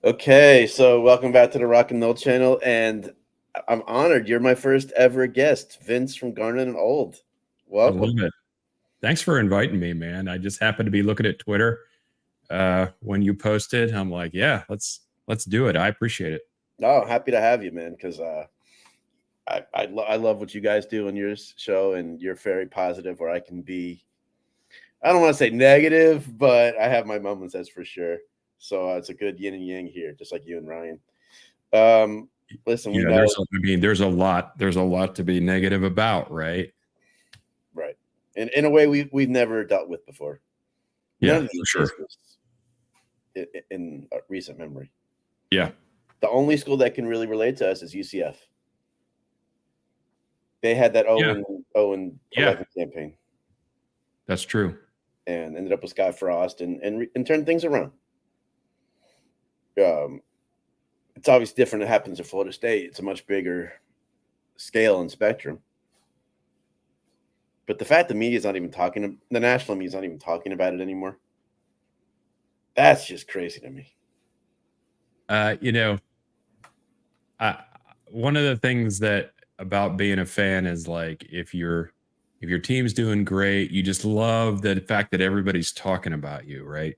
Okay, so welcome back to the Rock and Old channel, and I'm honored. You're my first ever guest, Vince from Garnet and Old. I Welcome. love it. Thanks for inviting me, man. I just happened to be looking at Twitter when you posted. I'm like, yeah, let's do it. I appreciate it. Oh, happy to have you, man, because I love what you guys do on your show, and you're very positive. Where I can be, I don't want to say negative, but I have my moments, that's for sure. So it's a good yin and yang here, just like you and Ryan. Um, Listen, we Yeah, know, there's a lot to be negative about, right? right? In a way we've never dealt with before. None Yeah, of for these sure. schools in recent memory. Yeah, The only school that can really relate to us is UCF. They had that yeah, 0-11 yeah. campaign That's true. and ended up with Scott Frost and turned things around. Um, it's obviously different. It happens at Florida State. It's a much bigger scale and spectrum. But the fact the media's not even talking, the national media's not even talking about it anymore. That's just crazy to me. Uh, you know, I, one of the things that about being a fan is like if your team's doing great, you just love the fact that everybody's talking about you, right?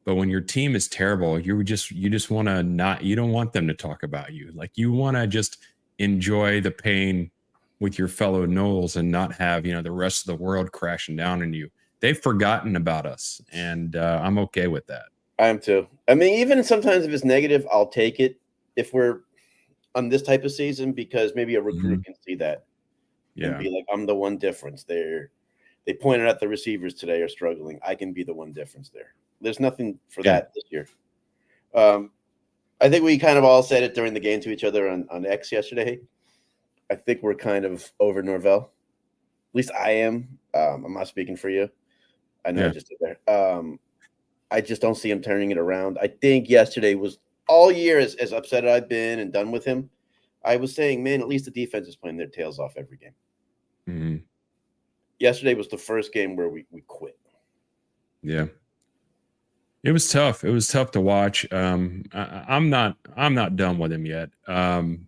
But when your team is terrible, you just want to not you don't want them to talk about you. Like you want to just enjoy the pain with your fellow Knowles and not have, the rest of the world crashing down on you. They've forgotten about us, and I'm okay with that. I am too. I mean, even sometimes if it's negative, I'll take it if we're on this type of season because maybe a recruit Mhm. can see that and Yeah. be like, I'm the one difference. They pointed out the receivers today are struggling. I can be the one difference there. There's nothing for Yeah. that this year. Um, I think we kind of all said it during the game to each other on X yesterday. I think we're kind of over Norvell. At least I am. I'm not speaking for you. I know I Yeah. just did there. I just don't see him turning it around. I think yesterday was all year as upset as I've been and done with him. I was saying, man, at least the defense is playing their tails off every game. Mhm. Yesterday was the first game where we quit. Yeah. It was tough. It was tough to watch. I'm not done with him yet. And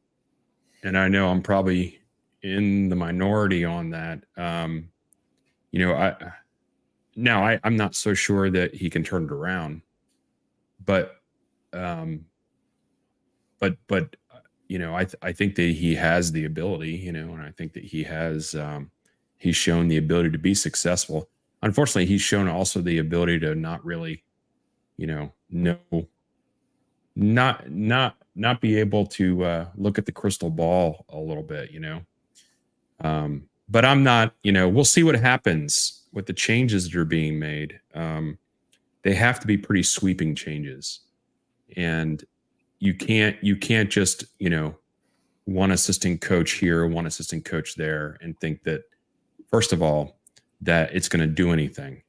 I know I'm probably in the minority on that. You know, I now I'm not so sure that he can turn it around, but um, I think that he has the ability, and I think that he's shown the ability to be successful. Unfortunately, he's shown also the ability to not really, know not be able to look at the crystal ball a little bit, but I'm not, we'll see what happens with the changes that are being made. They have to be pretty sweeping changes, and you can't just, one assistant coach here, one assistant coach there, and think that, first of all, that it's going to do anything.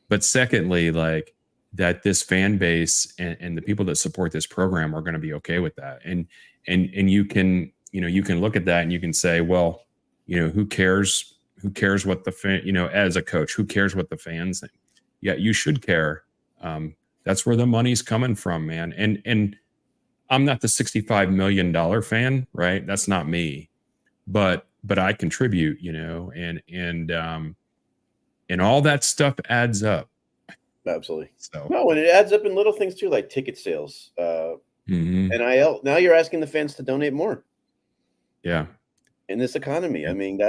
But secondly, like, that this fan base and the people that support this program are going to be okay with that. And you can, you can look at that and you can say, well, who cares what the fan, as a coach, who cares what the fans think? Yeah, you should care. That's where the money's coming from, man. And I'm not the $65 million fan, right? That's not me. But I contribute, and all that stuff adds up. Absolutely. So, No, and it adds up in little things too, like ticket sales, mhm, NIL. Now you're asking the fans to donate more yeah, in this economy. I yeah, mean,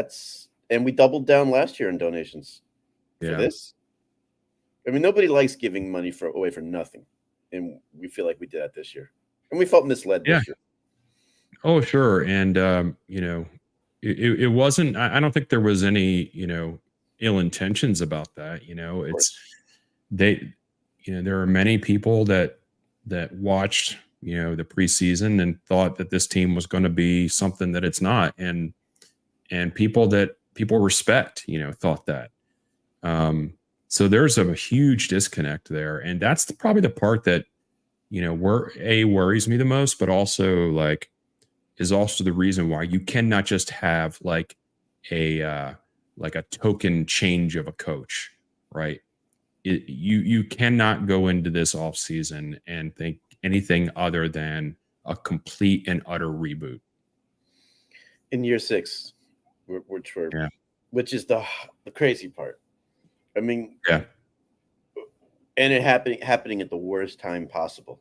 and we doubled down last year in donations for yeah, this. I mean, nobody likes giving money away for nothing, and we feel like we did that this year, and we felt misled yeah. this year. Oh, sure. And it wasn't. I don't think there was any, ill intentions about that. Of It's course, they, there are many people that watched, the preseason and thought that this team was going to be something that it's not, and people respect, thought that. Um, so there's a huge disconnect there, and that's probably the part that, worries me the most, but also, like, is also the reason why you cannot just have a like a token change of a coach, right? You cannot go into this off season and think anything other than a complete and utter reboot. In year 6, which is the crazy part. I mean, Yeah. And it happening at the worst time possible,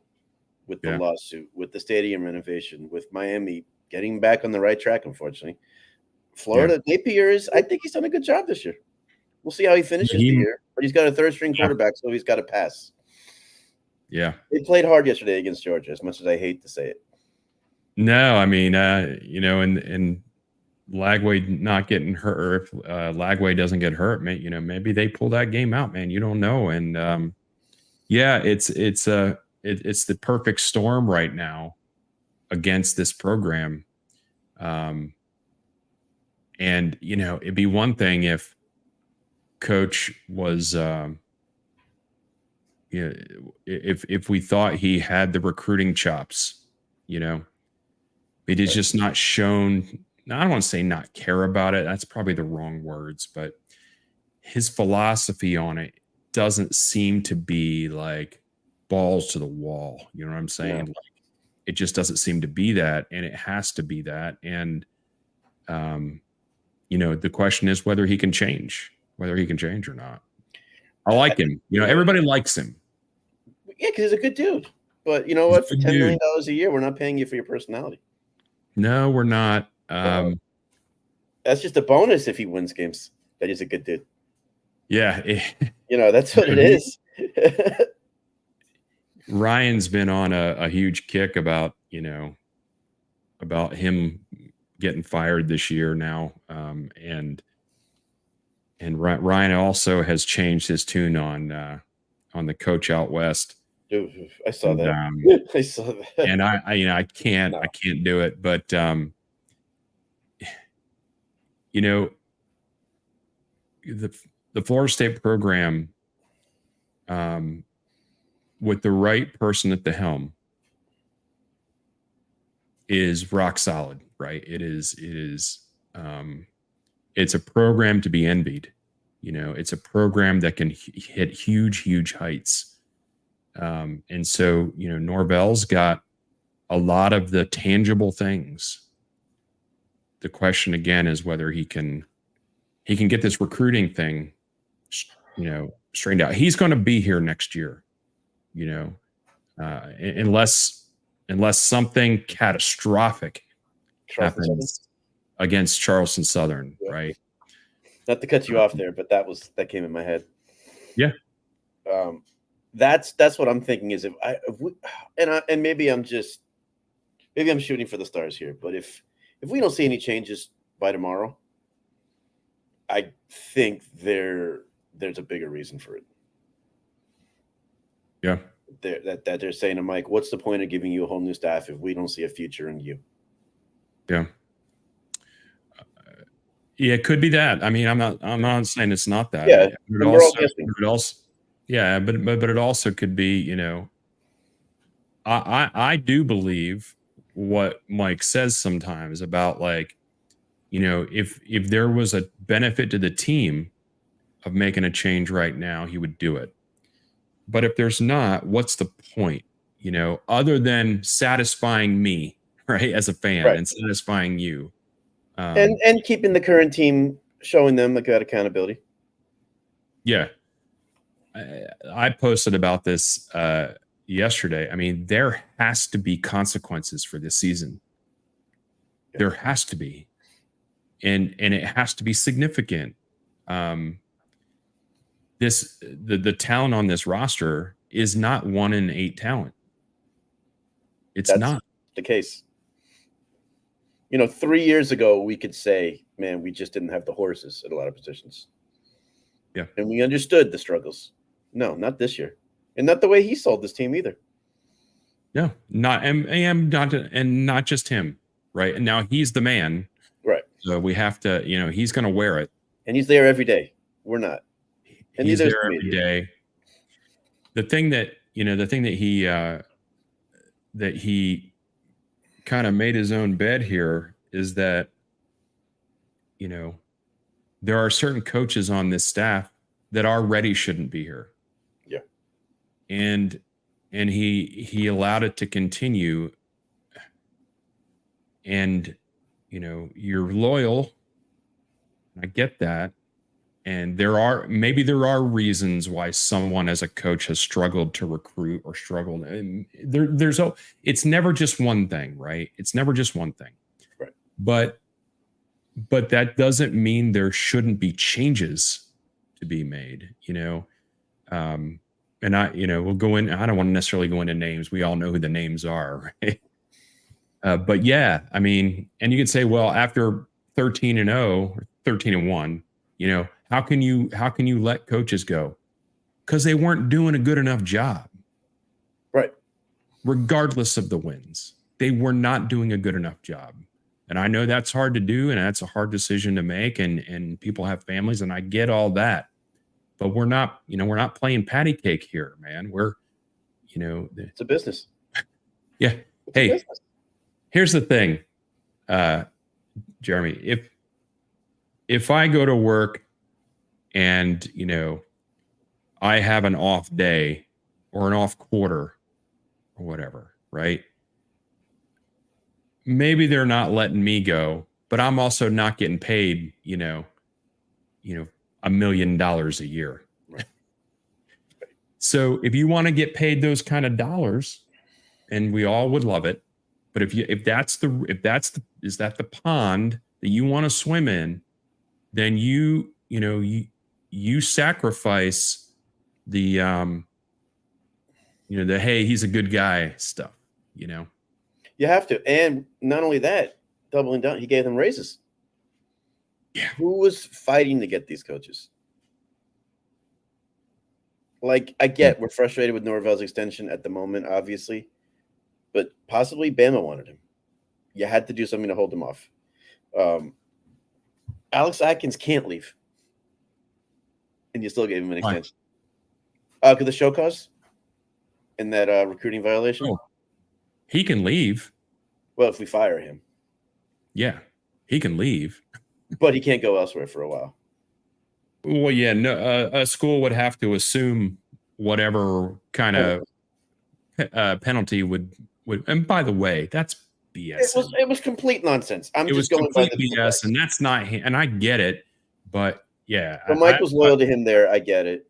with the lawsuit, with the stadium renovation, with Miami getting back on the right track. Unfortunately, Florida Napier I think he's done a good job this year. We'll see how he finishes the year, but he's got a third string quarterback, so he's got to pass. Yeah, they played hard yesterday against Georgia, as much as I hate to say it. No, I mean, and Lagway not getting hurt, or if Lagway doesn't get hurt, maybe they pull that game out, man. You don't know. And it's the perfect storm right now against this program. And it'd be one thing if Coach was, if we thought he had the recruiting chops, it is just not shown. I don't want to say not care about it. That's probably the wrong words, but his philosophy on it doesn't seem to be like balls to the wall. You know what I'm saying? Yeah. Like, it just doesn't seem to be that, and it has to be that. And, the question is whether he can change or not. I like him. Everybody likes him. Yeah, because he's a good dude. But you know what? For $10 million a year, we're not paying you for your personality. No, we're not. That's just a bonus if he wins games. That he's a good dude. Yeah. That's what it is. Ryan's been on a huge kick about him getting fired this year now. And Ryan also has changed his tune on the coach out west. Dude, I saw that. I saw that. And I can't do it, but the Florida State program, with the right person at the helm, is rock solid, right? It's a program to be envied. It's a program that can hit huge heights. And so, Norvell's got a lot of the tangible things. The question again is whether he can get this recruiting thing, straightened out. He's going to be here next year, unless something catastrophic happens against Charleston Southern, right? Not to cut you off there, but that came in my head. Yeah. That's what I'm thinking is maybe I'm shooting for the stars here, but if we don't see any changes by tomorrow, I think there's a bigger reason for it. Yeah. That they're saying to Mike, what's the point of giving you a whole new staff if we don't see a future in you? Yeah. Yeah, it could be that. I mean, I'm not saying it's not that. Yeah. But it also could be, I do believe what Mike says sometimes about, like, if there was a benefit to the team of making a change right now, he would do it. But if there's not, what's the point, other than satisfying me, right, as a fan, right, and satisfying you. And keeping the current team, showing them that accountability. Yeah. I posted about this yesterday. I mean, there has to be consequences for this season. Yeah. There has to be. And it has to be significant. The talent on this roster is not 1 in 8 talent. That's not the case. 3 years ago, we could say, man, we just didn't have the horses at a lot of positions. Yeah. And we understood the struggles. No, not this year. And not the way he sold this team either. No, not just him. Right. And now he's the man. Right. So we have to, he's going to wear it. And he's there every day. We're not. And he's there every day. The thing that he kind of made his own bed here is that, there are certain coaches on this staff that already shouldn't be here. Yeah. And and he allowed it to continue. And you're loyal. I get that. And there are reasons why someone as a coach has struggled to recruit or struggled. And it's never just one thing, right? It's never just one thing. Right. But that doesn't mean there shouldn't be changes to be made, and we'll go in. I don't want to necessarily go into names. We all know who the names are, right? But yeah, I mean, and you can say, well, after 13-0 or 13-1, how can you let coaches go? Because they weren't doing a good enough job. Right. Regardless of the wins, they were not doing a good enough job. And I know that's hard to do, and that's a hard decision to make, and people have families, and I get all that. But we're not playing patty cake here, man. We're, it's a business. Yeah. Hey, here's the thing, Jeremy. If I go to work and I have an off day or an off quarter or whatever, right? Maybe they're not letting me go, but I'm also not getting paid, $1 million a year. Right. So if you want to get paid those kind of dollars, and we all would love it, but is that the pond that you want to swim in, then you sacrifice the the hey, he's a good guy stuff, You have to. And not only that, doubling down, he gave them raises. Yeah. Who was fighting to get these coaches? Like, I get we're frustrated with Norvell's extension at the moment, obviously, but possibly Bama wanted him. You had to do something to hold him off. Alex Atkins can't leave, and you still gave him an extension. Because the show cause and that recruiting violation. Oh, he can leave. Well, if we fire him, yeah, he can leave, but he can't go elsewhere for a while. Well, yeah, no, a school would have to assume whatever kind of penalty would. And by the way, that's BS. It was complete nonsense. It was complete BS, and that's not. And I get it, but yeah. But Mike was loyal to him there. I get it.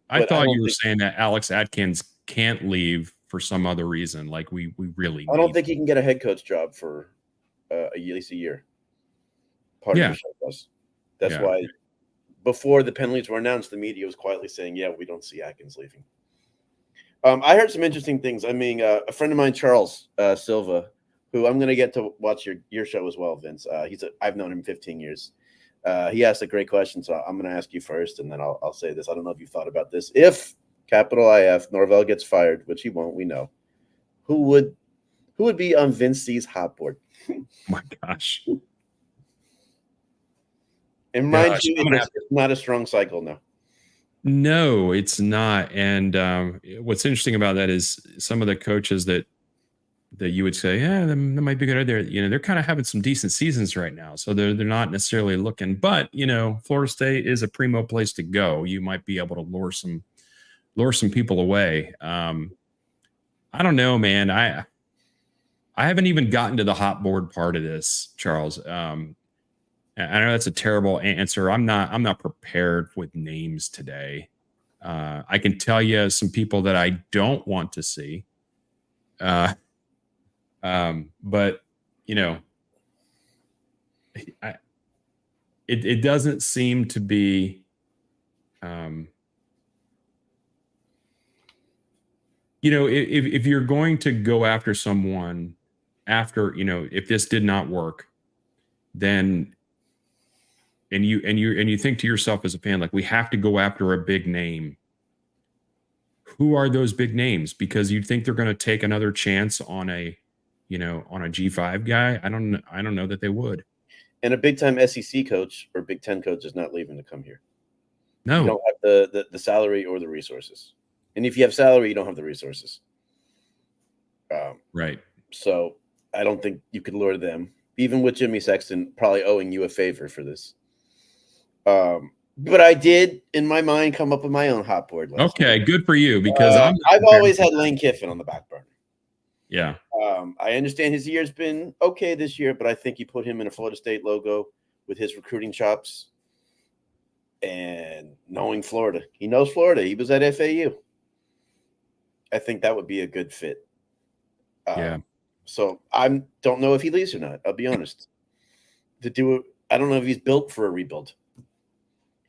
I thought you were saying that Alex Atkins can't leave for some other reason. Like we really. I don't think he can get a head coach job for at least a year. Part of the show was. That's why. Before the penalties were announced, the media was quietly saying, "Yeah, we don't see Atkins leaving." I heard some interesting things. I mean, a friend of mine, Charles Silva, who I'm going to get to watch your show as well, Vince. I've known him 15 years. He asked a great question, so I'm going to ask you first, and then I'll say this. I don't know if you thought about this. If capital IF Norvell gets fired, which he won't, we know, who would be on Vince C's hot board? Oh my gosh. And mind you, it's not a strong cycle now. No, it's not. And what's interesting about that is some of the coaches that you would say, yeah, that might be good. They're kind of having some decent seasons right now, so they're not necessarily looking. But Florida State is a primo place to go. You might be able to lure some people away. I don't know, man. I haven't even gotten to the hot board part of this, Charles. I know that's a terrible answer. I'm not prepared with names today. I can tell you some people that I don't want to see. But it doesn't seem to be. If you're going to go after someone after, if this did not work, then. And you think to yourself as a fan, like, we have to go after a big name. Who are those big names? Because you think they're going to take another chance on a G5 guy. I don't know that they would. And a big time SEC coach or Big Ten coach is not leaving to come here. No, you don't have the salary or the resources. And if you have salary, you don't have the resources. Right. So I don't think you could lure them, even with Jimmy Sexton probably owing you a favor for this. But I did, in my mind, come up with my own hot board last night. Okay, good for you because I'm not I've prepared always for had that. Lane Kiffin on the back burner. Yeah. I understand his year's been okay this year, but I think you put him in a Florida State logo with his recruiting chops and knowing Florida. He knows Florida. He was at FAU. I think that would be a good fit. Yeah. So I don't know if he leaves or not. I'll be honest. To do it, I don't know if he's built for a rebuild.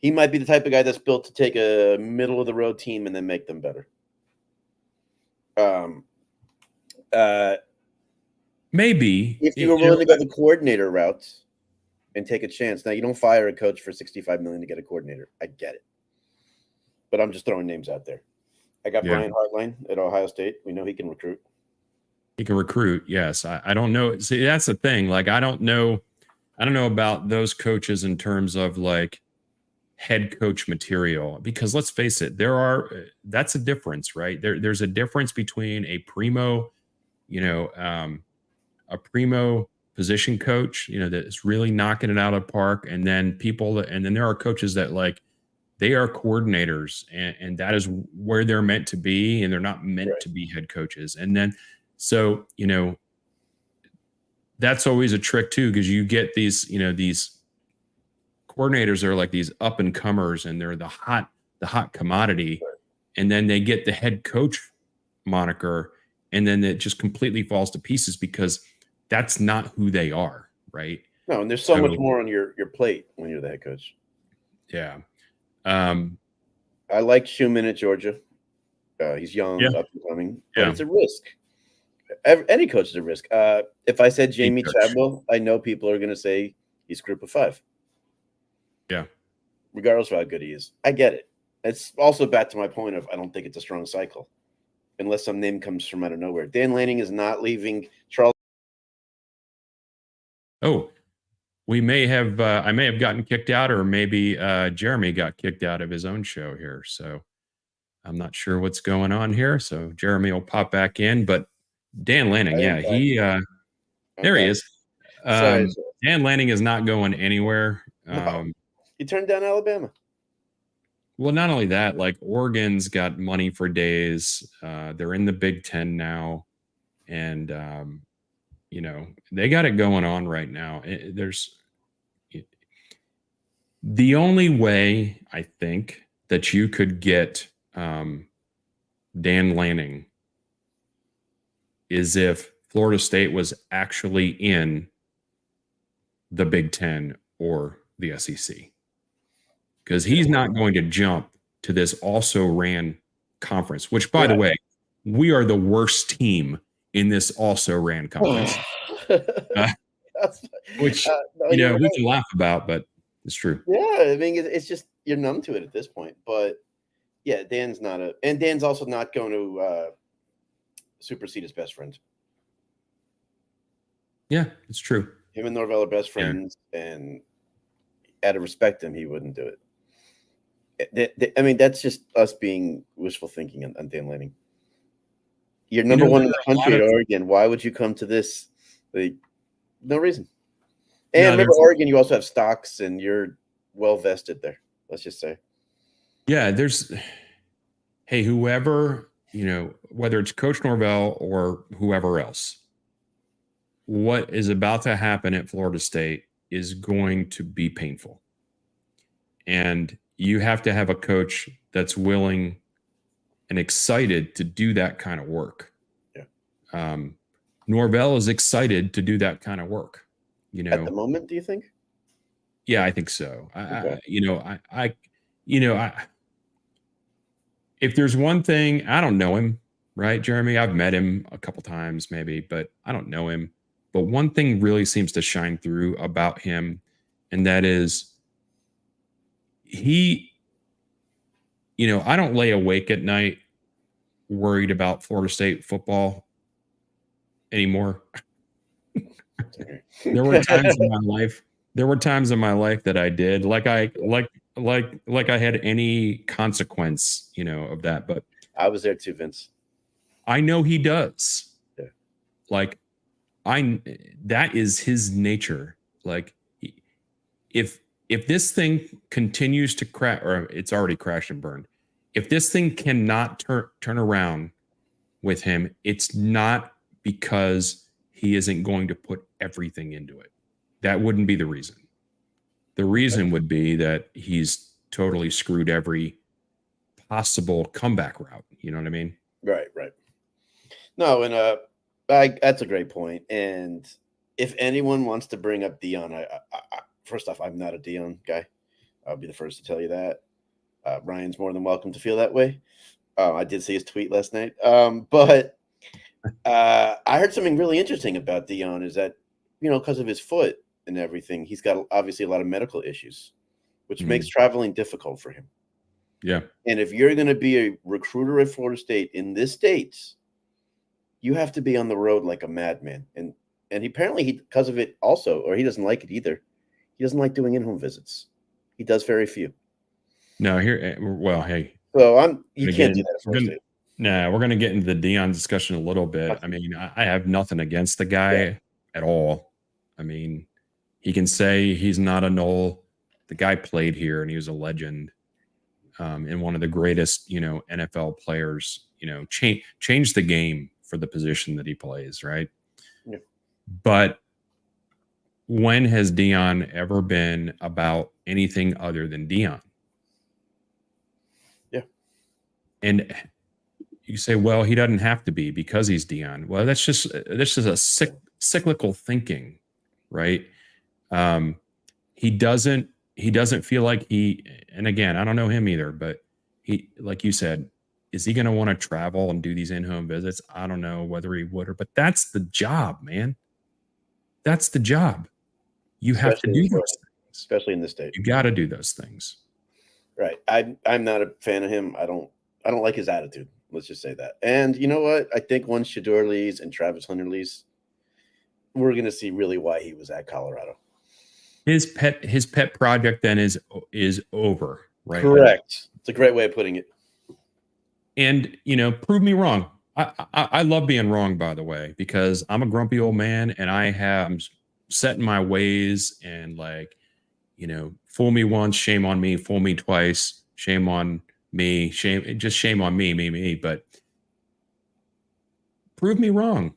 He might be the type of guy that's built to take a middle of the road team and then make them better. Um, Maybe if you were willing to go the coordinator route and take a chance, now you don't fire a coach for $65 million to get a coordinator. I get it, but I'm just throwing names out there. I got Brian Hartline at Ohio State. We know he can recruit. He can recruit. Yes. I don't know. See, that's the thing. Like, I don't know about those coaches in terms of like head coach material, because let's face it, that's a difference, right? There's a difference between a primo, a primo position coach, that's really knocking it out of the park. And then and then there are coaches that like, they are coordinators and that is where they're meant to be. And they're not meant to be head coaches. And then, so, that's always a trick too, because you get these coordinators are like these up and comers and they're the hot commodity. And then they get the head coach moniker and then it just completely falls to pieces because that's not who they are. Right. No. And there's so much more on your plate when you're the head coach. Yeah. I like Schumann at Georgia. He's young, up and coming, but it's a risk. Any coach is a risk. If I said Jamie Chadwell, I know people are going to say he's group of 5. Yeah. Regardless of how good he is. I get it. It's also back to my point of I don't think it's a strong cycle unless some name comes from out of nowhere. Dan Lanning is not leaving Charles. Oh, I may have gotten kicked out, or maybe Jeremy got kicked out of his own show here. So I'm not sure what's going on here. So Jeremy will pop back in, but Dan Lanning, there he is. Sorry. Dan Lanning is not going anywhere. No. He turned down Alabama. Well, not only that, like Oregon's got money for days. They're in the Big Ten now, and they got it going on right now. The only way I think that you could get Dan Lanning is if Florida State was actually in the Big Ten or the SEC. Because he's not going to jump to this also ran conference, which, by the way, we are the worst team in this also ran conference. Which, we can laugh about, but it's true. Yeah, I mean, it's just you're numb to it at this point. But yeah, Dan's also not going to supersede his best friend. Yeah, it's true. Him and Norvell are best friends, and out of respect him, he wouldn't do it. I mean, that's just us being wishful thinking on Dan Lanning. You're number one in the country at Oregon. Why would you come to this? No reason. And remember, Oregon, you also have stocks, and you're well vested there. Let's just say. Yeah, whoever, whether it's Coach Norvell or whoever else, what is about to happen at Florida State is going to be painful. And you have to have a coach that's willing and excited to do that kind of work. Yeah. Norvell is excited to do that kind of work. At the moment, do you think? Yeah, I think so. Okay. If there's one thing, I don't know him, right, Jeremy? I've met him a couple times maybe, but I don't know him. But one thing really seems to shine through about him, and that is I don't lay awake at night worried about Florida State football anymore. There were times in my life that I did, like I had any consequence, of that. But I was there too, Vince. I know he does. Yeah. Like that is his nature. Like if if this thing continues to crash, or it's already crashed and burned, if this thing cannot turn around with him, it's not because he isn't going to put everything into it. That wouldn't be the reason. The reason would be that he's totally screwed every possible comeback route. You know what I mean? Right. No, and that's a great point. And if anyone wants to bring up Deion, I first off, I'm not a Deion guy. I'll be the first to tell you that. Ryan's more than welcome to feel that way. I did see his tweet last night. But I heard something really interesting about Deion is that, because of his foot and everything, he's got obviously a lot of medical issues, which makes traveling difficult for him. Yeah. And if you're going to be a recruiter at Florida State in this state, you have to be on the road like a madman. And apparently because of it also, or he doesn't like it either. He doesn't like doing in-home visits. He does very few. No, well, hey. So you can't do that at Florida State. Nah, we're going to get into the Deion discussion a little bit. I mean, I have nothing against the guy at all. I mean, he can say he's not a Knoll. The guy played here and he was a legend, and one of the greatest, NFL players, changed the game for the position that he plays, right? Yeah. But when has Deion ever been about anything other than Deion? Yeah. And you say, well, he doesn't have to be because he's Deion. Well, that's just a cyclical thinking, right? He doesn't feel like and again, I don't know him either, but he, like you said, is he going to want to travel and do these in-home visits? I don't know whether he would, but that's the job, man. That's the job. You have to do those things. Especially in this state. You got to do those things. Right. I'm not a fan of him. I don't like his attitude. Let's just say that. And you know what? I think once Shedeur leaves and Travis Hunter leaves, we're going to see really why he was at Colorado. His pet project then is over, right? Correct. It's a great way of putting it. And prove me wrong. I love being wrong, by the way, because I'm a grumpy old man and I'm set in my ways and fool me once, shame on me, fool me twice, shame on me, shame on me. But prove me wrong.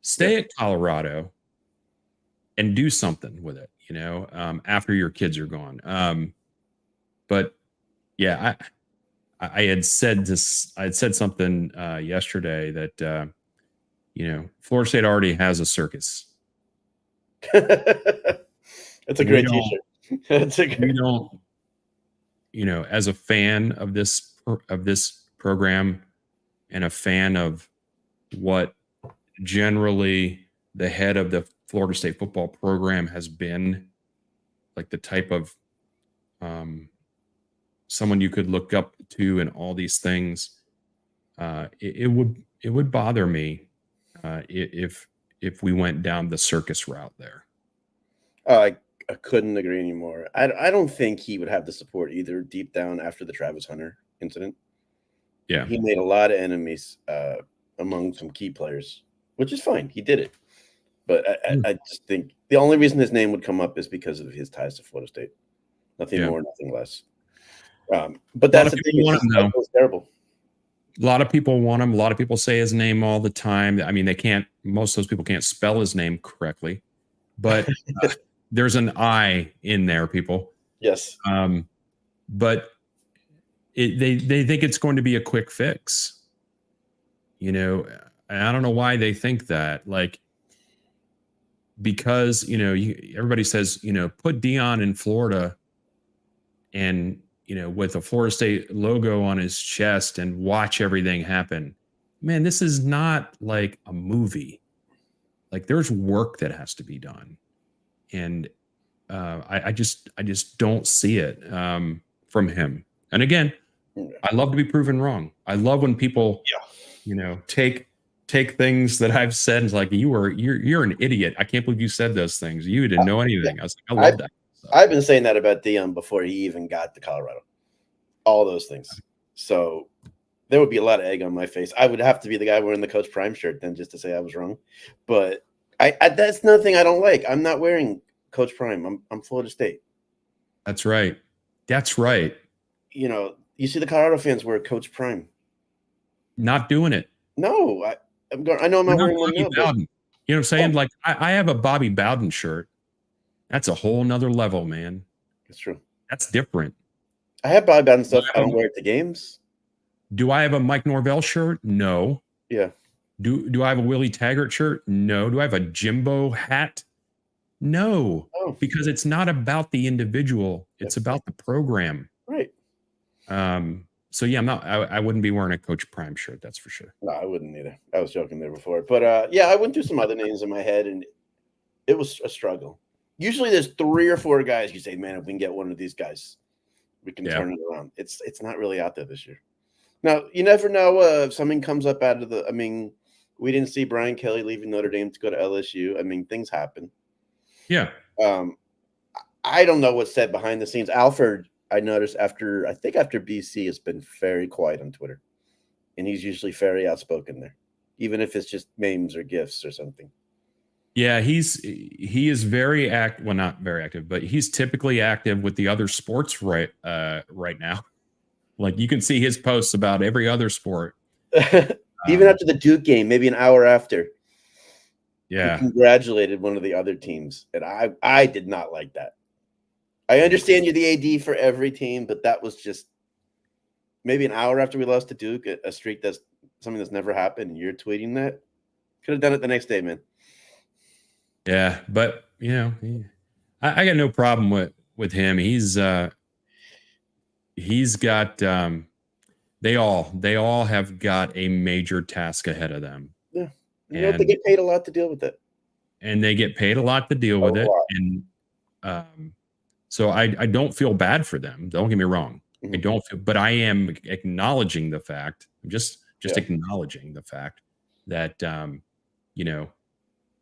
Stay at Colorado and do something with it, after your kids are gone. But yeah, I had said something yesterday that, Florida State already has a circus. That's a great t-shirt. We don't, as a fan of this program and a fan of what generally the head of the Florida State football program has been, like the type of someone you could look up to and all these things, it would bother me if we went down the circus route there. I couldn't agree anymore. I don't think he would have the support either deep down after the Travis Hunter incident. Yeah. He made a lot of enemies among some key players, which is fine. He did it. But I just think the only reason his name would come up is because of his ties to Florida State. Nothing more, nothing less. But that's the thing. It was terrible. A lot of people want him. A lot of people say his name all the time. I mean, most of those people can't spell his name correctly, but there's an I in there, people. Yes. But they think it's going to be a quick fix. I don't know why they think that. Because everybody says put Deion in Florida, and with a Florida State logo on his chest and watch everything happen. Man, this is not like a movie. There's work that has to be done, and I just don't see it from him. And again, I love to be proven wrong. I love when people take things that I've said and like you're an idiot. I can't believe you said those things. You didn't know anything. I was like, I love that. I've been saying that about Deion before he even got to Colorado. All those things. So there would be a lot of egg on my face. I would have to be the guy wearing the Coach Prime shirt then just to say I was wrong. But I that's another thing I don't like. I'm not wearing Coach Prime. I'm Florida State. That's right. That's right. You know, you see the Colorado fans wear Coach Prime. Not doing it. No, I know I'm We're not not wearing one Bobby now, but Bowden. You know what I'm saying? oh, Like I have a Bobby Bowden shirt. That's a whole nother level, man. it's true. That's different. I have Bobby Bowden Do stuff. I I have don't a, wear it to games. do I have a Mike Norvell shirt? No. Yeah. Do I have a Willie Taggart shirt? No. Do I have a Jimbo hat? No. Oh, Because it's not about the individual. yep. It's about the program. Right. So yeah, I wouldn't be wearing a Coach Prime shirt, that's for sure. No, I wouldn't either. I was joking there before, but yeah, I went through some other names in my head, and it was a struggle. Usually, there's 3 or 4 guys you say, "Man, if we can get one of these guys, we can turn it around." It's not really out there this year. Now, you never know if something comes up out of the. I mean, we didn't see Brian Kelly leaving Notre Dame to go to LSU. I mean, things happen. Yeah. I don't know what's said behind the scenes. Alfred, I noticed after BC has been very quiet on Twitter, and he's usually very outspoken there, even if it's just memes or gifs or something. Yeah, he is very active. Well, not very active, but he's typically active with the other sports right now. Like you can see his posts about every other sport. Even after the Duke game, maybe an hour after. Yeah. He congratulated one of the other teams, and I did not like that. I understand you're the AD for every team, but that was just maybe an hour after we lost to Duke, a streak that's something that's never happened, and you're tweeting that. Could have done it the next day, man. Yeah, but you know, I got no problem with him. He's got they all have got a major task ahead of them. Yeah, you know, they get paid a lot to deal with it, and they get paid a lot to deal with it, and so I don't feel bad for them. Don't get me wrong. Mm-hmm. I don't feel, but I am acknowledging the fact. Just acknowledging the fact that you know,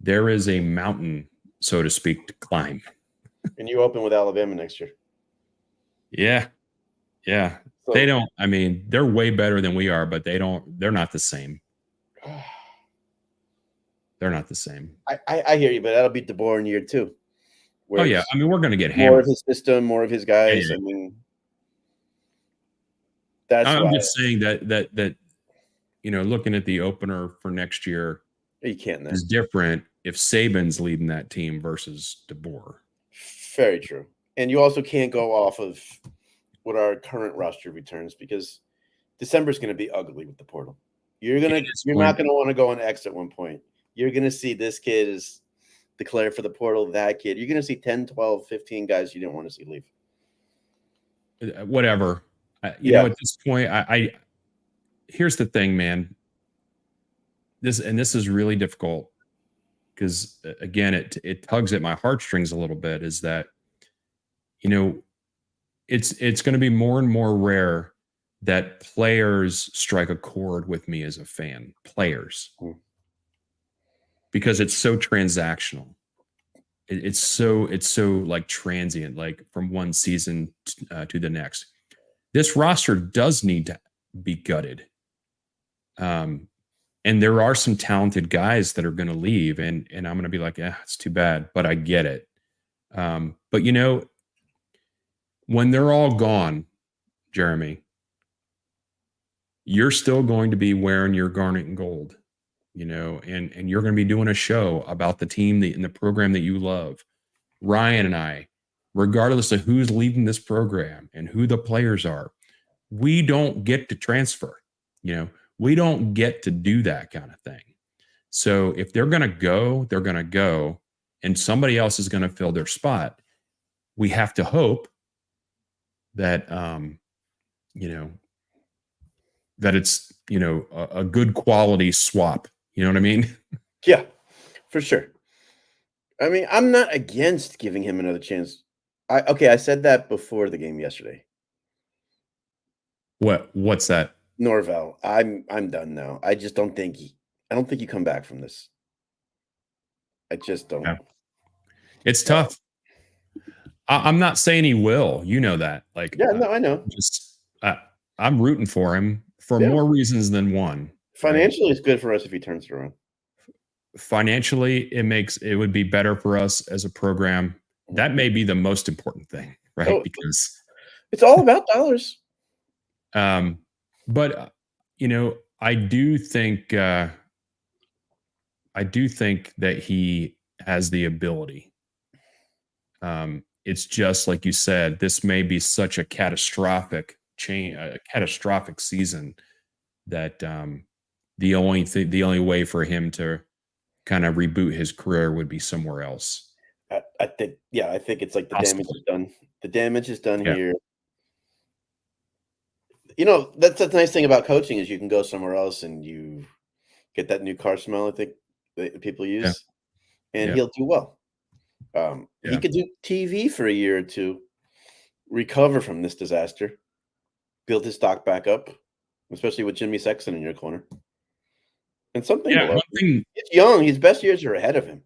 there is a mountain, so to speak, to climb. And you open with Alabama next year. Yeah. Yeah. So, they don't, I mean, they're way better than we are, but they're not the same. They're not the same. I hear you, but that'll be DeBoer in year 2. Oh yeah. I mean, we're going to get more of his system, more of his guys. Yeah. I mean, I'm just saying that, you know, looking at the opener for next year, you can't. Is different if Saban's leading that team versus DeBoer. Very true. And you also can't go off of what our current roster returns, because December is going to be ugly with the portal. You're not going to want to go on X at one point. You're going to see this kid is declared for the portal, that kid. You're going to see 10, 12, 15 guys you didn't want to see leave. Whatever. You know, at this point, I here's the thing, man. This is really difficult because, again, it tugs at my heartstrings a little bit, is that, you know, it's going to be more and more rare that players strike a chord with me as a fan. Players. Because it's so transactional. It's so like transient, like from one season to the next. This roster does need to be gutted. And there are some talented guys that are going to leave, and I'm going to be like, yeah, it's too bad, but I get it. But you know, when they're all gone, Jeremy, you're still going to be wearing your garnet and gold, you know, and you're going to be doing a show about the team and the program that you love. Ryan and I, regardless of who's leading this program and who the players are, we don't get to transfer, you know. We don't get to do that kind of thing. So if they're going to go, they're going to go, and somebody else is going to fill their spot. We have to hope that, you know, that it's, you know, a good quality swap. You know what I mean? Yeah, for sure. I mean, I'm not against giving him another chance. I said that before the game yesterday. What's that? Norvell, I'm done now. I just don't think you come back from this. I just don't. Yeah. It's tough. I'm not saying he will. You know that. Like, yeah, no, I know. Just I'm rooting for him for more reasons than one. Financially, right? It's good for us if he turns it around. Financially, it would be better for us as a program. That may be the most important thing right? Oh, Because, it's all about dollars. um, but I do think that he has the ability. It's just like you said, this may be such a catastrophic change, a catastrophic season that the only way for him to kind of reboot his career would be somewhere else. I think, yeah, I think it's like the damage is Possibly. done. The damage is done Yeah. here. That's the nice thing about coaching is you can go somewhere else and you get that new car smell, I think, that people Yeah. use, and Yeah. he'll do well. He Yeah. could do TV for a year or two, recover from this disaster, build his stock back up, especially with Jimmy Sexton in your corner, and something Yeah. below. One thing, He's young. His best years are ahead of him.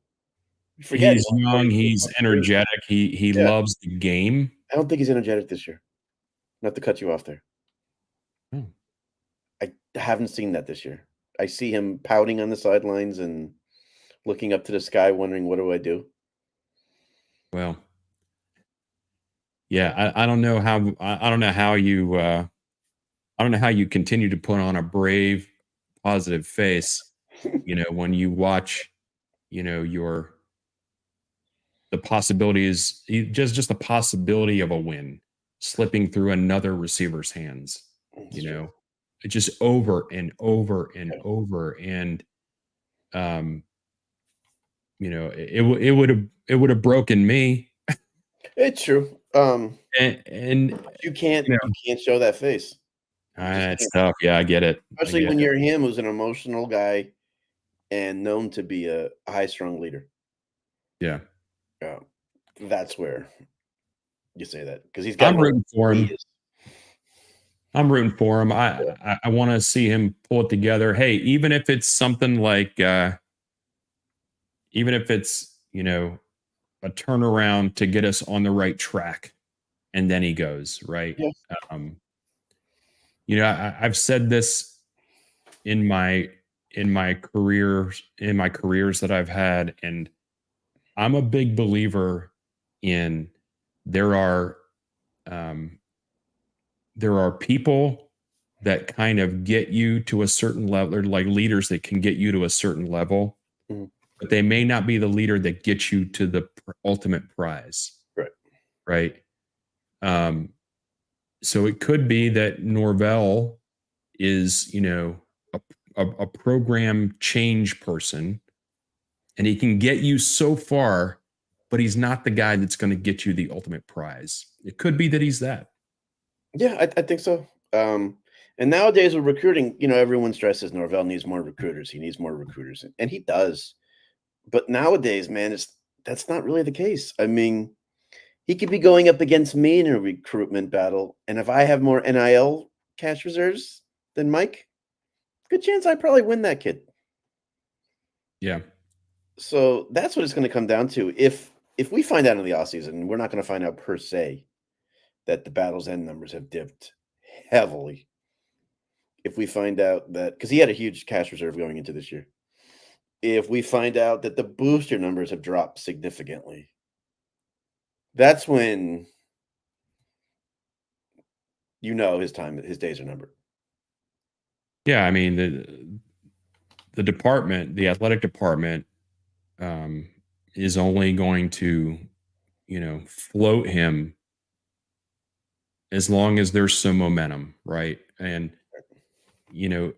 You forget he's he's only young, 22, he's 23. energetic, he Yeah, loves the game. I don't think he's energetic this year. Not to cut you off there. Oh, I haven't seen that this year. I see him pouting on the sidelines and looking up to the sky, wondering, "What do I do?" well, yeah, I don't know how I don't know how you I don't know how you continue to put on a brave, positive face, when you watch, your the possibilities, just the possibility of a win slipping through another receiver's hands, It's you true. know, just over and over and Yeah. over. And, um, it would have broken me. It's true. And But you can't you you know, can't show that face. You just it's can't, tough. Yeah, I get it. I especially get when it. you're him, who's an emotional guy and known to be a high-strung leader. Yeah. Uh, that's where you say that because he's got I'm no rooting for he him. is. I'm rooting for him. Yeah. I want to see him pull it together. Hey, even if it's something like, even if it's, a turnaround to get us on the right track, and then he goes right. Yeah. Um, I've said this in my careers that I've had, and I'm a big believer in there are um, there are people that kind of get you to a certain level. They're like leaders that can get you to a certain level, Mhm. but they may not be the leader that gets you to the ultimate prize, Right. right? Um, so it could be that Norvell is, a program change person, and he can get you so far, but he's not the guy that's going to get you the ultimate prize. It could be that he's that. Yeah, I think so. And nowadays with recruiting, everyone stresses Norvell needs more recruiters. He needs more recruiters, and he does. But nowadays, man, that's not really the case. I mean, he could be going up against me in a recruitment battle, and if I have more NIL cash reserves than Mike, good chance I probably win that kid. Yeah. So that's what it's going to come down to. If we find out in the offseason, we're not going to find out per se that the battle's end numbers have dipped heavily. If we find out that because he had a huge cash reserve going into this year, if we find out that the booster numbers have dropped significantly, that's when his days are numbered. Yeah. I mean, the athletic department, um, is only going to, float him as long as there's some momentum, right? And, you know,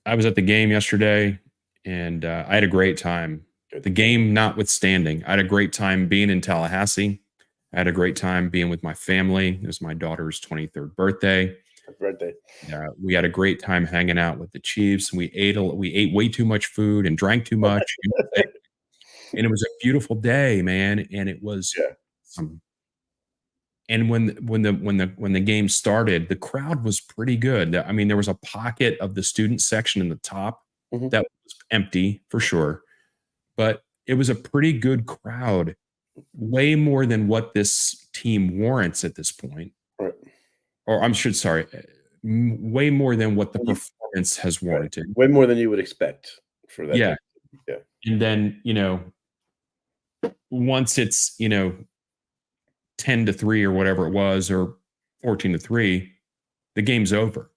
I was at the game yesterday, and I had a great time. Good. The game notwithstanding, I had a great time being in Tallahassee. I had a great time being with my family. It was my daughter's 23rd birthday. Happy birthday. We had a great time hanging out with the Chiefs. We ate way too much food and drank too much, and it was a beautiful day, man. And it was, Yeah. and when the game started, the crowd was pretty good. I mean, there was a pocket of the student section in the top Mhm. that was empty for sure, but it was a pretty good crowd, way more than what this team warrants at this point. Right. Or sorry, way more than what the And you performance has right. warranted. Way more than you would expect for that Yeah, type. Yeah. and then once it's 10-3 or whatever it was, or 14-3, the game's over.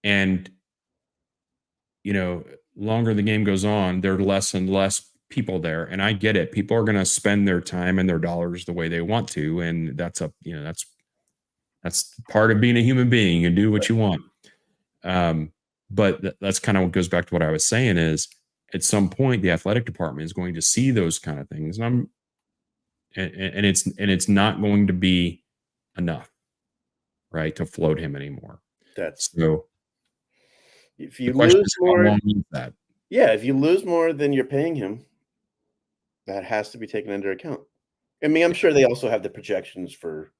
And, longer the game goes on, there are less and less people there. And I get it. People are going to spend their time and their dollars the way they want to. And that's part of being a human being, and do what you want. But that's kind of what goes back to what I was saying is, at some point the athletic department is going to see those kind of things, and it's not going to be enough, right, to float him anymore. So if you the question lose is, more, how long is that? yeah, if you lose more than you're paying him, that has to be taken into account. I mean, I'm sure they also have the projections for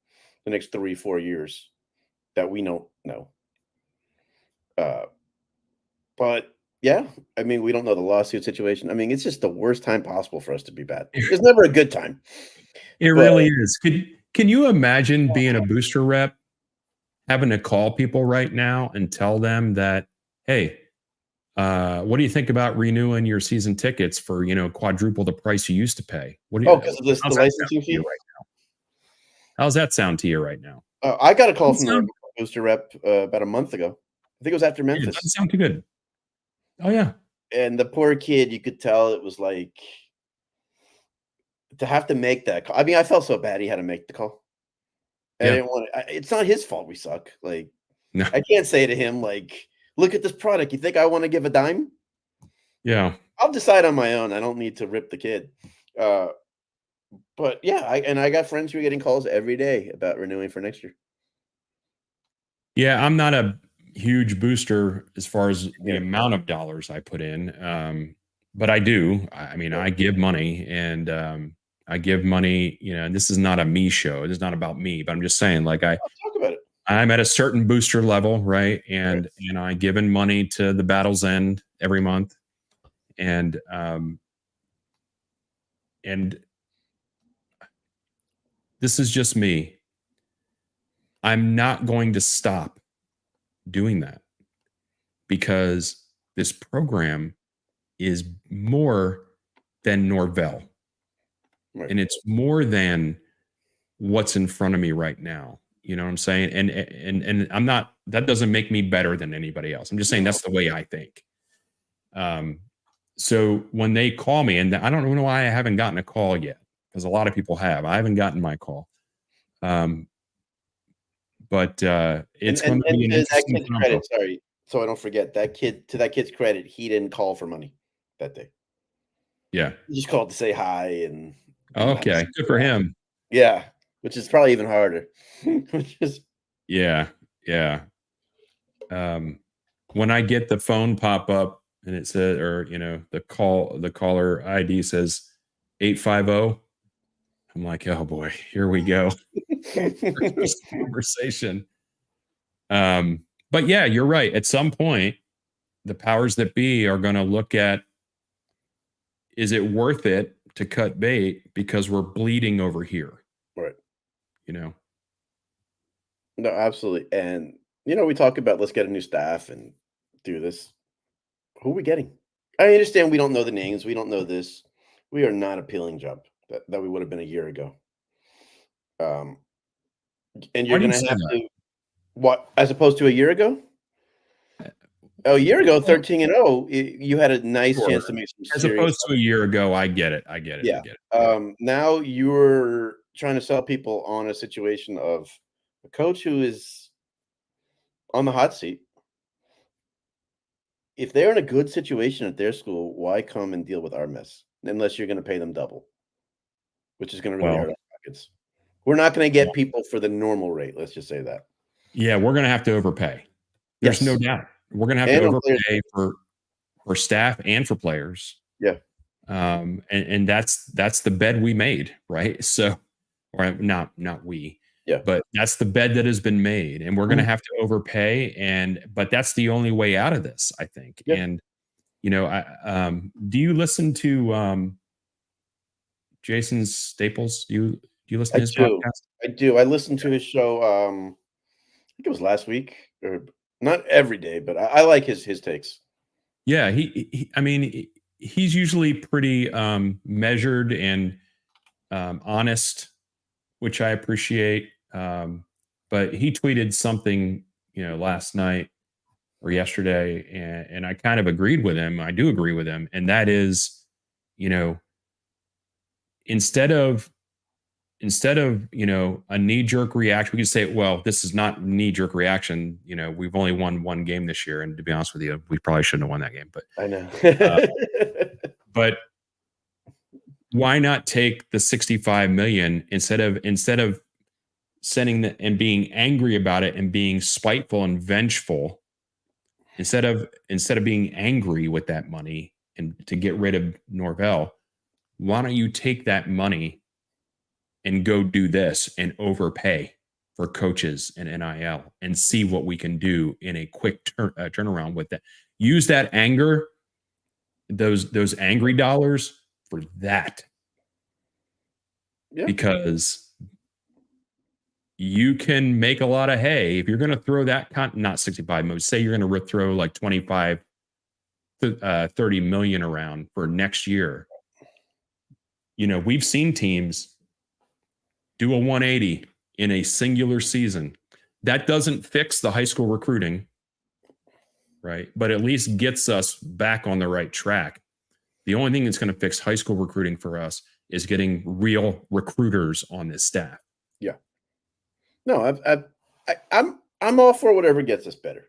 the next 3-4 years that we don't know. But yeah, I mean, we don't know the lawsuit situation. I mean, it's just the worst time possible for us to be bad. There's never a good time. It But really is. Can you imagine being a booster rep, having to call people right now and tell them that, hey, what do you think about renewing your season tickets for, quadruple the price you used to pay? What do you? because of this, the How's that sound licensing to you fee. right now? How's that sound to you right now? I got a call Doesn't from a sound, booster rep about a month ago. I think it was after yeah, it Memphis, doesn't sound too good. Oh yeah, and the poor kid, you could tell it was like to have to make that call. I mean, I felt so bad he had to make the call. I yeah, didn't want to. It's not his fault. We suck. Like no, I can't say to him like, "Look at this product. You think I want to give a dime?" yeah. I'll decide on my own. I don't need to rip the kid. Uh, but yeah, I got friends who are getting calls every day about renewing for next year. Yeah, I'm not a huge booster as far as the Yeah, amount of dollars I put in, but I do. I mean, yeah. I give money, and I give money. And this is not a me show. It is not about me, but I'm just saying, like Let's talk about it. I'm at a certain booster level, right? Right. And I given money to the Battle's End every month, and and this is just me. I'm not going to stop doing that, because this program is more than Norvell, Right. and it's more than what's in front of me right now. You know what I'm saying? And I'm not. That doesn't make me better than anybody else. I'm just saying No. that's the way I think. Um, so when they call me, and I don't know why I haven't gotten a call yet, because a lot of people have. I haven't gotten my call. Um, but And it's and going to and be an to that interesting kid's combo. credit, sorry, so I don't forget, that kid's credit, he didn't call for money that day. Yeah. He just called to say hi and be nice. Okay. Good for him. Yeah, which is probably even harder. Which is Yeah. Yeah. When I get the phone pop up and it says, or the caller ID says 850, I'm like, oh boy, here we go. There's this conversation. But yeah, you're right. At some point, the powers that be are going to look at, is it worth it to cut bait because we're bleeding over here? Right. You know? No, absolutely, and, we talk about let's get a new staff and do this. Who are we getting? I understand we don't know the names, we don't know this. We are not appealing job that we would have been a year ago. Um, and Why you're do you gonna say have that? to what, as opposed to a year ago? Oh, a year ago, Well, 13-0, you had a nice chance sure. to make some As serious opposed to a year ago, I get it. I get it. I yeah. get it. I get it. Now you're trying to sell people on a situation of a coach who is on the hot seat. If they're in a good situation at their school, why come and deal with our mess? Unless you're gonna pay them double, which is gonna really Well, hurt our pockets. We're not gonna get people for the normal rate, let's just say that. yeah, we're going to have to overpay. There's no Yes, doubt. We're going to have to and on players. overpay for staff and for players. Yeah, And that's the bed we made, right? So, or not we, yeah. but that's the bed that has been made, and we're going to Mhm, have to overpay. But that's the only way out of this, I think. yeah, And do you listen to Jason Staples? Do you listen I to his do. podcast? I do. I listened to his show, I think it was last week, or not every day, but I like his takes. Yeah, I mean, he's usually pretty measured and honest which I appreciate. But he tweeted something, last night or yesterday, and I kind of agreed with him. I do agree with him, and that is, you know, instead of a knee jerk reaction, we could say, well, this is not knee jerk reaction. We've only won one game this year, and to be honest with you, we probably shouldn't have won that game. But I know. but why not take the 65 million instead of sending and being angry about it and being spiteful and vengeful, instead of being angry with that money and to get rid of Norvell, why don't you take that money and go do this and overpay for coaches and NIL and see what we can do in a quick turnaround with that. Use that anger, those angry dollars for that. Yeah. Because you can make a lot of hay if you're going to throw that not 65 million. Say you're going to throw like 25, 30 million around for next year. We've seen teams do a 180 in a singular season. That doesn't fix the high school recruiting, right? But at least gets us back on the right track. The only thing that's going to fix high school recruiting for us is getting real recruiters on this staff. Yeah. No, I'm all for whatever gets us better.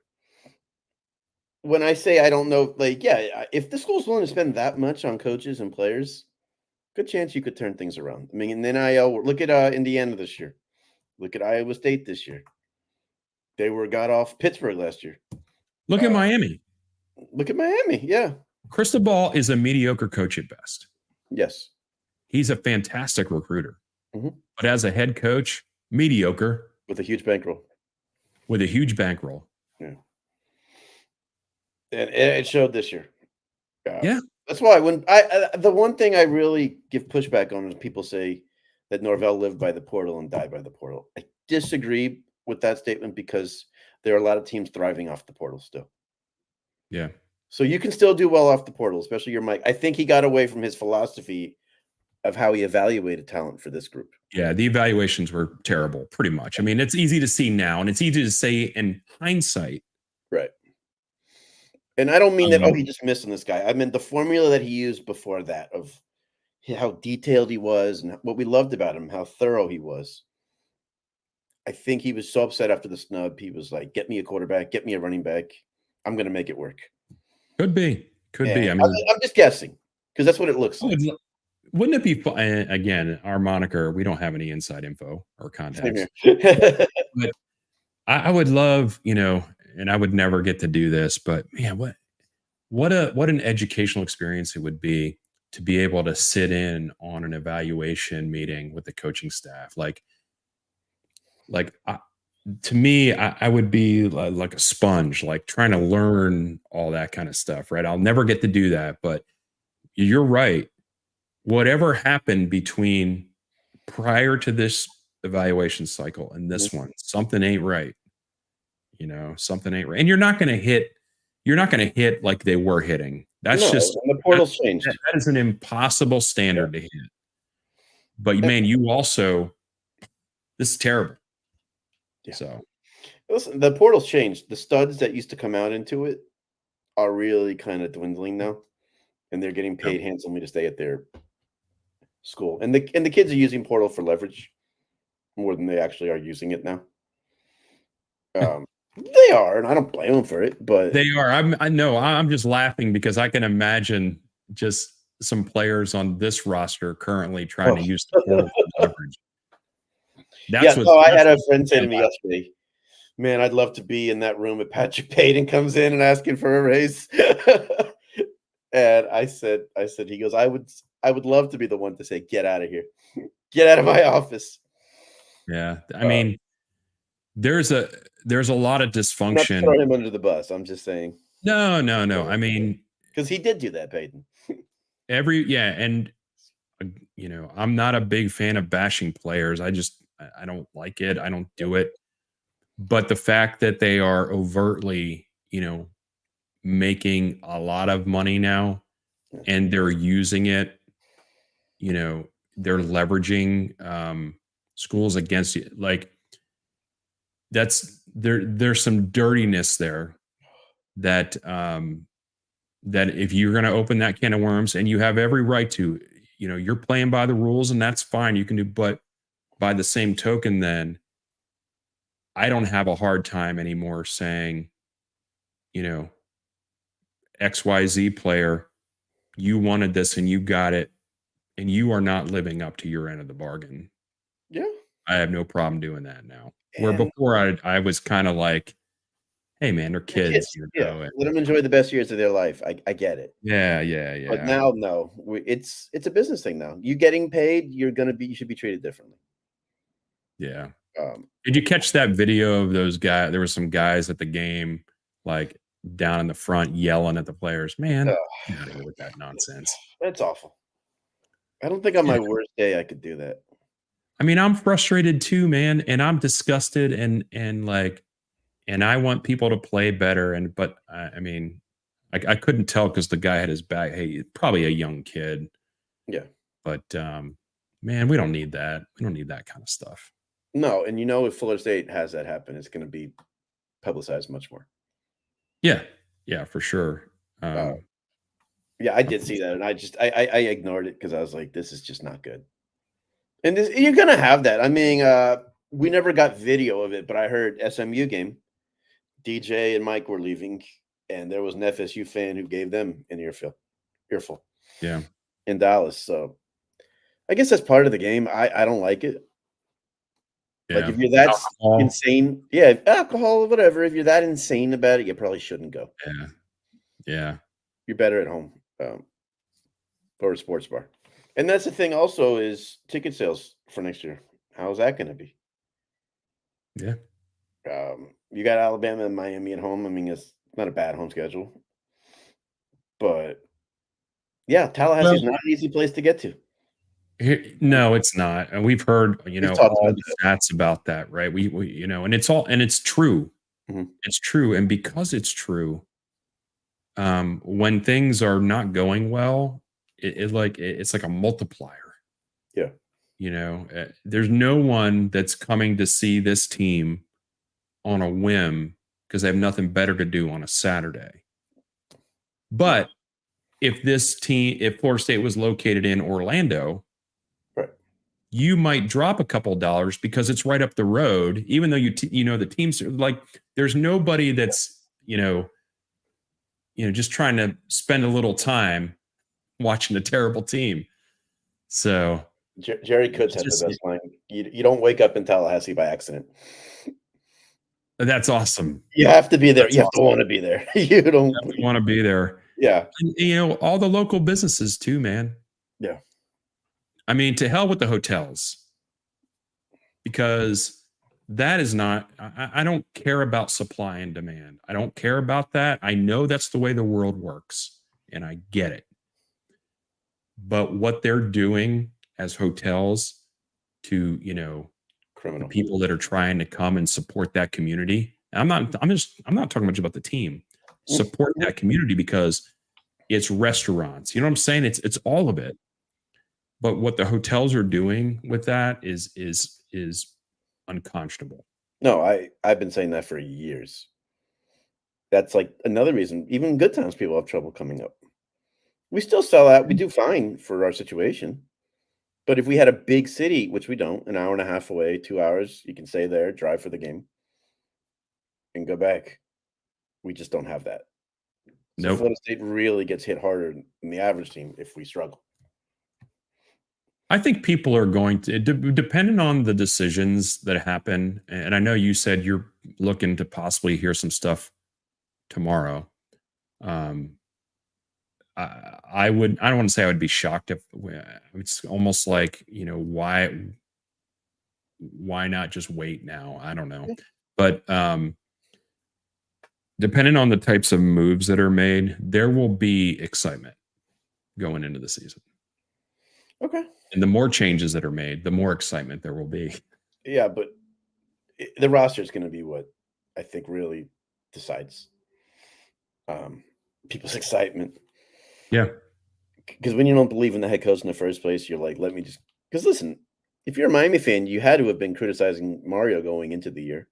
When I say I don't know, if the school's willing to spend that much on coaches and players, good chance you could turn things around. I mean, and then look at Indiana this year. Look at Iowa State this year. They got off Pittsburgh last year. Look at Miami. Look at Miami, yeah. Cristobal is a mediocre coach at best. Yes. He's a fantastic recruiter. Mm-hmm. But as a head coach, mediocre. With a huge bankroll. Yeah. And it showed this year. Yeah. That's why when the one thing I really give pushback on is people say that Norvell lived by the portal and died by the portal. I disagree with that statement because there are a lot of teams thriving off the portal still. Yeah. So you can still do well off the portal, especially your Mike. I think he got away from his philosophy of how he evaluated talent for this group. Yeah, the evaluations were terrible, pretty much. I mean, it's easy to see now, and it's easy to say in hindsight. Right. And I don't mean that, he just missed on this guy. I mean the formula that he used before that of how detailed he was and what we loved about him, how thorough he was. I think he was so upset after the snub. He was like, get me a quarterback, get me a running back. I'm going to make it work. Could be. I mean, I'm just guessing because that's what it looks like. Wouldn't it be fun? Again, our moniker, we don't have any inside info or contacts. But I would love, and I would never get to do this, but man, what an educational experience it would be to be able to sit in on an evaluation meeting with the coaching staff. To me, I would be like a sponge, like trying to learn all that kind of stuff, right? I'll never get to do that, but you're right. Whatever happened prior to this evaluation cycle and this one, something ain't right. Something ain't right. And you're not going to hit like they were hitting. That's just the portal's changed. That is an impossible standard to hit. But man, this is terrible. Yeah. So listen, the portal's changed. The studs that used to come out into it are really kind of dwindling now. And they're getting paid handsomely to stay at their school. And the kids are using portal for leverage more than they actually are using it now. They are, and I don't blame them for it, but they are. I'm just laughing because I can imagine just some players on this roster currently trying to use the portal for leverage. I had a friend say to me yesterday, man, I'd love to be in that room with Patrick Payton comes in and asking for a raise. And I said, he goes, I would love to be the one to say, get out of here. Get out of my office. Yeah. I mean, there's a lot of dysfunction. Not throw him under the bus. I'm just saying. No. I mean, because he did do that, Peyton. And I'm not a big fan of bashing players. I don't like it. I don't do it. But the fact that they are overtly, making a lot of money now, and they're using it, they're leveraging schools against you. Like there's some dirtiness there that that if you're going to open that can of worms, and you have every right to, you're playing by the rules, and that's fine. You can do, but by the same token, then I don't have a hard time anymore saying, you know, XYZ player, you wanted this and you got it, and you are not living up to your end of the bargain. Yeah. I have no problem doing that now. Where And before I was kind of like, hey man, they're the kids, kids, yeah, and let them enjoy the best years of their life. I get it. yeah, But yeah. now, no, it's a business thing now. You getting paid, you should be treated differently. Yeah. Um, Did you catch that video of those guys? There were some guys at the game, like down in the front, yelling at the players. Man, uh, get out of here with that nonsense. that's awful. I don't think on Yeah. my worst day I could do that. I mean, I'm frustrated too, man, and I'm disgusted, and like, and I want people to play better. And but I mean, I couldn't tell because the guy had his back. Hey, probably a young kid, Yeah. but man, we don't need that. We don't need that kind of stuff. No, and if Florida State has that happen, it's going to be publicized much more. Yeah, yeah, for sure. Uh, yeah, I did see that, and I ignored it because I was like, this is just not good. And you're going to have that. I mean, we never got video of it, but I heard SMU game. DJ and Mike were leaving, and there was an FSU fan who gave them an earful Yeah. in Dallas. So I guess that's part of the game. I don't like it. Like, Yeah. if you're that Alcohol. insane, yeah, alcohol or whatever, if you're that insane about it, you probably shouldn't go. Yeah. Yeah. You're better at home, or a sports bar. And that's the thing also is ticket sales for next year. How is that going to be? Yeah. You got Alabama and Miami at home. I mean, it's not a bad home schedule. But, yeah, Tallahassee is Well, not an easy place to get to. No, it's not. And we've heard, We've talked all about the stats about that, right? We and it's true. Mhm. It's true. And because it's true, when things are not going well, it's like a multiplier. Yeah. There's no one that's coming to see this team on a whim because they have nothing better to do on a Saturday. But if Florida State was located in Orlando, Right. you might drop a couple dollars because it's right up the road, even though the teams are like, there's nobody that's, just trying to spend a little time watching a terrible team. So Jerry Kutz had the best line. You don't wake up in Tallahassee by accident. That's awesome. You have to be there. That's You have to want to be there. You don't want to be there. Yeah. And, all the local businesses too, man. Yeah. I mean, to hell with the hotels, because that is not, I don't care about supply and demand. I don't care about that. I know that's the way the world works, and I get it. But what they're doing as hotels to, Criminal. the people that are trying to come and support that community. I'm not talking much about the team. Support that community because it's restaurants. You know what I'm saying? It's all of it. But what the hotels are doing with that is unconscionable. No, I've been saying that for years. That's like another reason. Even good times, people have trouble coming up. We still sell out. We do fine for our situation. But if we had a big city, which we don't, an hour and a half away, 2 hours, you can stay there, drive for the game, and go back. We just don't have that. So Nope. Florida State really gets hit harder than the average team if we struggle. I think people are going to, depending on the decisions that happen, and I know you said you're looking to possibly hear some stuff tomorrow. I don't want to say I would be shocked if it's almost like, why not just wait now? I don't know. But depending on the types of moves that are made, there will be excitement going into the season. Okay. And the more changes that are made, the more excitement there will be. Yeah, but the roster is going to be what I think really decides people's excitement. Yeah. Because when you don't believe in the head coach in the first place, you're like, let me just – because listen, if you're a Miami fan, you had to have been criticizing Mario going into the year,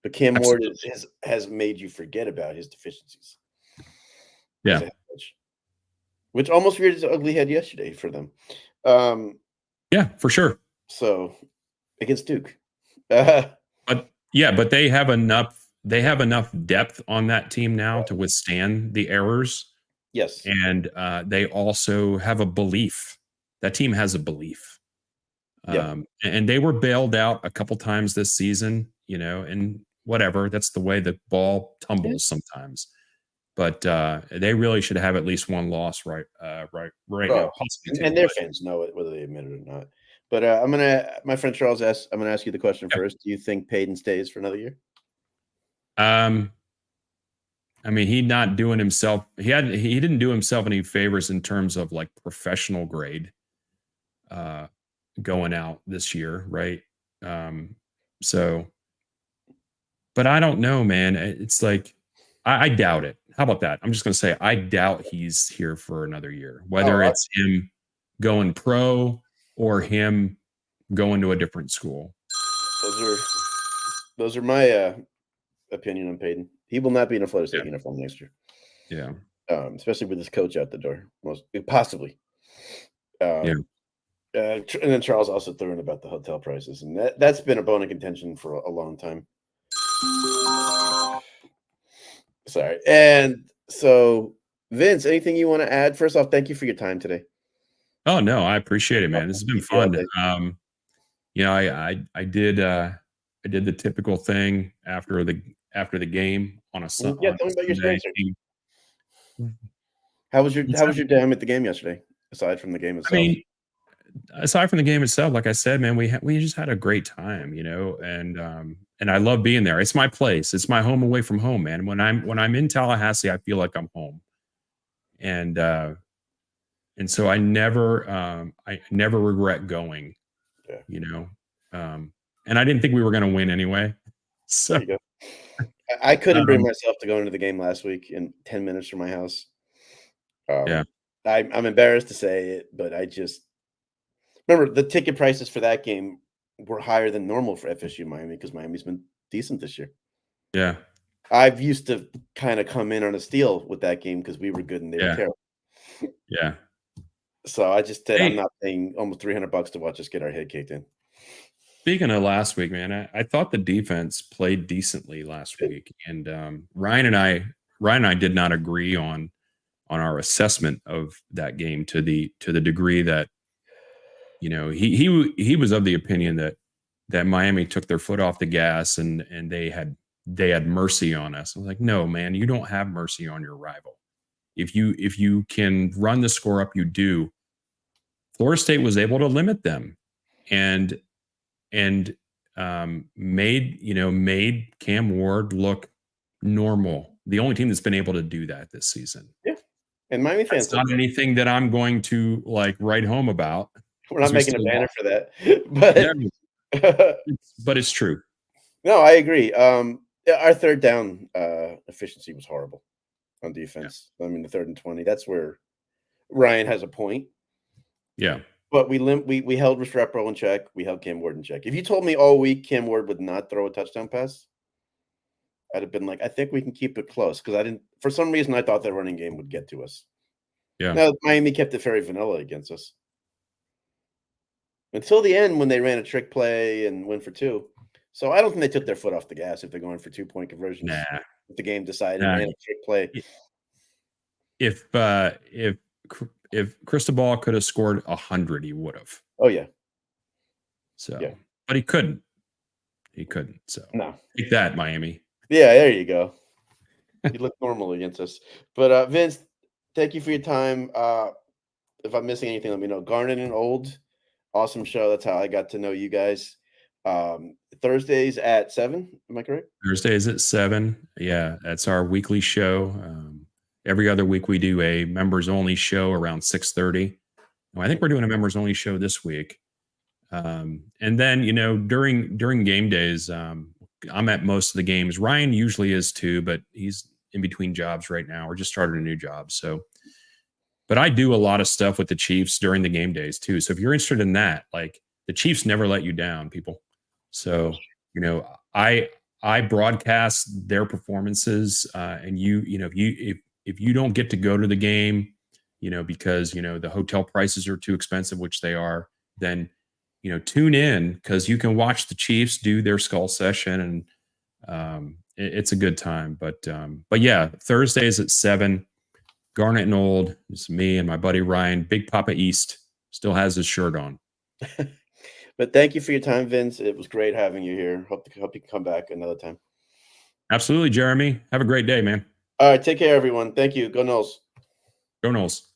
but Cam Ward has made you forget about his deficiencies as a Yeah. head coach, which almost reared its ugly head yesterday for them. Yeah, for sure. So against Duke. But yeah, but they have enough depth on that team now to withstand the errors. Yes. And they also have a belief. That team has a belief. Yeah. And they were bailed out a couple times this season, and whatever. That's the way the ball tumbles sometimes. But they really should have at least one loss right now, possibly two. And their fans know it, whether they admit it or not. But my friend Charles asked, I'm gonna ask you the question first. Do you think Payton stays for another year? I mean, he not doing himself. He didn't do himself any favors in terms of like professional grade going out this year, right? So, but I don't know, man. It's like I doubt it. How about that? I'm just going to say I doubt he's here for another year. Whether it's him going pro or him going to a different school. Those are my opinion on Payton. He will not be in a Florida State uniform next year. Yeah. Especially with his coach out the door, possibly. And then Charles also threw in about the hotel prices, and that's been a bone of contention for a long time. Sorry. And so, Vince, anything you want to add? First off, thank you for your time today. Oh no, I appreciate it, man. This has been fun. I did the typical thing after the game on a Sunday. Yeah, tell me about your experience. How was your time at the game yesterday? Aside from the game itself. I mean, aside from the game itself, like I said, man, we just had a great time, and I love being there. It's my place. It's my home away from home, man. When I'm in Tallahassee, I feel like I'm home. And so I never regret going. And I didn't think we were going to win anyway. So there you go. I couldn't bring myself to go into the game last week in 10 minutes from my house. I'm embarrassed to say it, but I just remember the ticket prices for that game were higher than normal for FSU Miami because Miami's been decent this year. Yeah. I've used to kind of come in on a steal with that game because we were good and they were terrible. Yeah. So I just said I'm not paying almost $300 to watch us get our head kicked in. Speaking of last week, man, I thought the defense played decently last week, and Ryan and I did not agree on our assessment of that game to the degree that he was of the opinion that Miami took their foot off the gas and they had mercy on us. I was like, no, man, you don't have mercy on your rival. If you can run the score up, you do. Florida State was able to limit them and made Cam Ward look normal. The only team that's been able to do that this season. Yeah. And Miami fans. It's not anything that I'm going to write home about. We're not making a banner for that. But it's true. No, I agree. Our third down efficiency was horrible on defense. Yeah. I mean, the 3rd and 20. That's where Ryan has a point. Yeah. But we held Restrepo in check. We held Cam Ward in check. If you told me all week Cam Ward would not throw a touchdown pass, I'd have been like, I think we can keep it close because for some reason, I thought that running game would get to us. Yeah. Now, Miami kept it very vanilla against us until the end when they ran a trick play and went for 2. So I don't think they took their foot off the gas if they're going for 2-point conversions. Nah. If the game decided and ran a trick play. If Cristobal could have scored 100, he would have. Oh yeah. So, yeah. But he couldn't. So no. Take that, Miami. Yeah, there you go. You look normal against us. But Vince, thank you for your time. If I'm missing anything, let me know. Garnet and Old, awesome show. That's how I got to know you guys. Thursdays at 7. Am I correct? Thursdays at 7. Yeah, that's our weekly show. Every other week we do a members only show around 6:30. I think we're doing a members only show this week. And then, during game days, I'm at most of the games. Ryan usually is too, but he's in between jobs right now. We're just started a new job. So, but I do a lot of stuff with the Chiefs during the game days too. So if you're interested in that, the Chiefs never let you down, people. So, you know, I broadcast their performances, and you know, if you don't get to go to the game, you know, because you know the hotel prices are too expensive, which they are, then you know, tune in because you can watch the Chiefs do their skull session, and it's a good time. But yeah, Thursdays at 7. Garnet and Old. It's me and my buddy Ryan. Big Papa East still has his shirt on. But thank you for your time, Vince. It was great having you here. Hope you can come back another time. Absolutely, Jeremy. Have a great day, man. All right, take care, everyone. Thank you. Go Knowles. Go Knowles.